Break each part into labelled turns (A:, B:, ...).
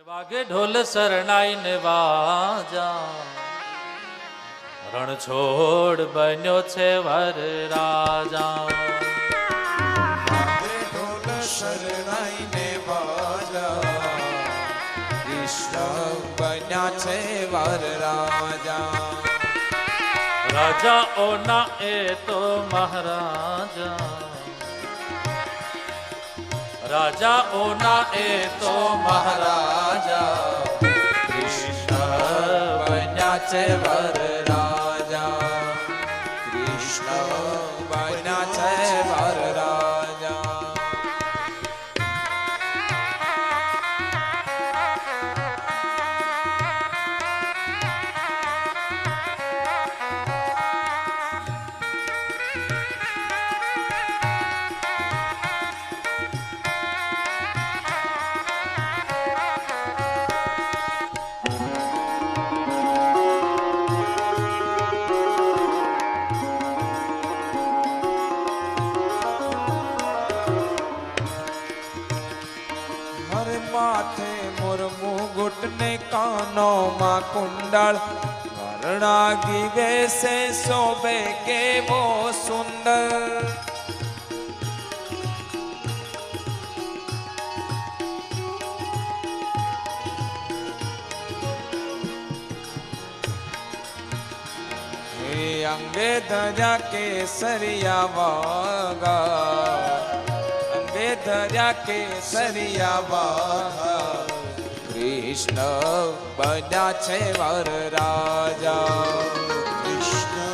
A: વાગે ઢોલ શરણાઈ ને વાજા રણ છોડ બન્યો છે વર રાજા
B: વાગે ઢોલ શરણાઈ ને વાજા કૃષ્ણ બન્યા છે વર રાજા
A: રાજાઓના એ તો મહારાજા રાજાઓના એ તો મહારાજા
B: કૃષ્ણ બન્યા છે વર રાજા કૃષ્ણ બન્યા છે વર રાજા माथे मोर मुकुट ने कानों मां कुंडल कर्णागी वैसे शोभे के वो सुंदर हे अंगे धजा के सरिया वागा धर्या के सरिया बाघा कृष्ण बन्या छे वर राजा
C: कृष्ण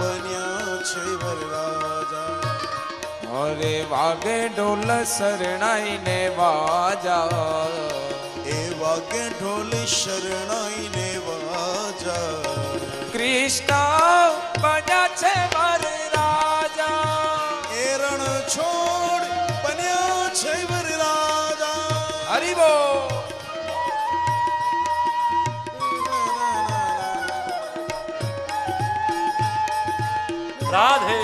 C: बन्या छे वर राजा
B: अरे वागे ढोल शरणाई ने वाजा
C: ए वागे ढोल शरणाई ने वाजा
B: कृष्ण बन्या छे वर राजा
C: ए रण छोड़ बन्या छे वर राजा
B: हरि बोल
A: राधे